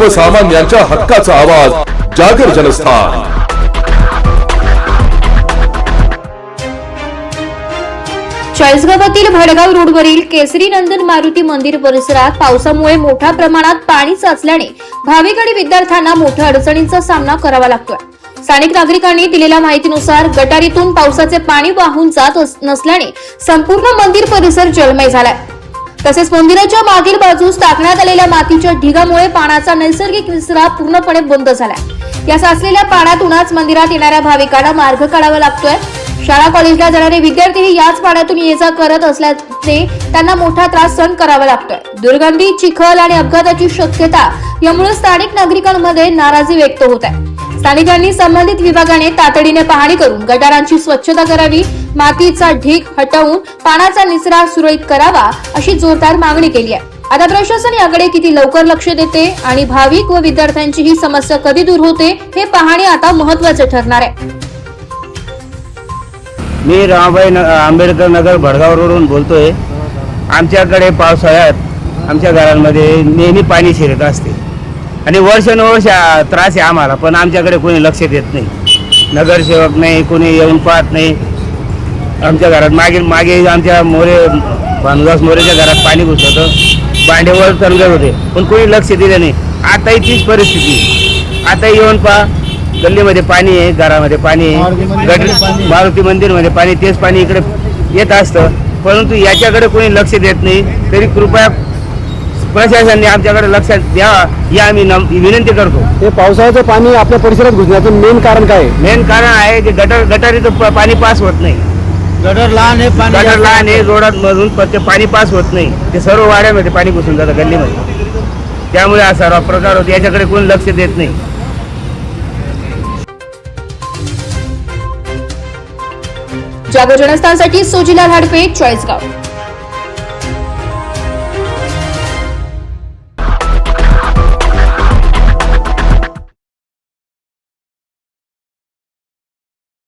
सर्वसामान्यांच्या हक्काचा आवाज जागर जनस्थान। चाळीसगावातील भडगाव रोडवरील केसरी नंदन मारुती मंदिर परिसरात पावसामुळे मोठ्या प्रमाणात पाणी साचल्याने भाविक आणि विद्यार्थ्यांना मोठ्या अडचणींचा सामना करावा लागतोय। स्थानिक नागरिकांनी दिलेल्या माहितीनुसार गटारीतून पावसाचे पाणी वाहून जात नसल्याने संपूर्ण मंदिर परिसर जलमय झालाय। तसेच मंदिराच्या मागील बाजूस टाकण्यात आलेल्या मातीच्या ढिगामुळे पाण्याचा नैसर्गिक विसरा पूर्णपणे बंद झालाय। या साचलेल्या पाण्यातूनच मंदिरात येणाऱ्या भाविकांना मार्ग काढावा लागतोय। शाळा कॉलेजला जाणारे विद्यार्थी याच पाण्यातून ये-जा करत असल्याने त्यांना मोठा त्रास सहन करावा लागतोय। दुर्गंधी, चिखल आणि अपघाताची शक्यता यामुळे स्थानिक नागरिकांमध्ये नाराजी व्यक्त होत आहे। स्थानिकांनी संबंधित विभागाने तातडीने पाहणी करून गटारांची स्वच्छता करावी, मातीचा ढीग हटवून पाण्याचा निचरा सुरळीत करावा अशी जोरदार मागणी केली आहे। आता प्रशासन याकडे किती लवकर लक्ष देते आणि भाविक व विद्यार्थ्यांची ही समस्या कधी दूर होते हे पाहणे आता महत्त्वाचे ठरणार आहे। मी रामभाई आंबेडकर नगर भडगाव रोडवरून बोलतोय। आमच्याकडे पावसाळ्यात आमच्या घरांमध्ये नेहमी पाणी शिरत असते आणि वर्षानुवर्ष त्रास आहे आम्हाला, पण आमच्याकडे कोणी लक्ष देत नाही। नगरसेवक नाही, कोणी येऊन पाहत नाही। आमच्या घरात मागे आमच्या भानुदास मोरेच्या घरात पाणी घुसलं, भांडेवर तरंगत होते, पण कोणी लक्ष दिलं नाही। आताही तीच परिस्थिती। आता येऊन पहा, गल्लीमध्ये पाणी आहे, घरामध्ये पाणी आहे, मारुती मंदिरमध्ये पाणी, तेच पाणी इकडे येत असतं, परंतु याच्याकडे कोणी लक्ष देत नाही। तरी कृपया प्रशासनाने आमच्याकडे लक्ष द्यावा ही आम्ही विनंती करतो। हे पावसाचं पाणी आपल्या परिसरात घुसण्याचं मेन कारण काय आहे? मेन कारण आहे की गटारीचं पाणी पास होत नाही। गटर लहान आहे, रोडात मधून ते पाणी पास होत नाही, ते सर्व वाड्यामध्ये पाणी घुसून जातं गल्लीमध्ये। त्यामुळे हा सर्व प्रकार होतो, याच्याकडे कोणी लक्ष देत नाही। जागर जनस्थानसाठी सोजिलाल हाडपे, चाळीसगाव।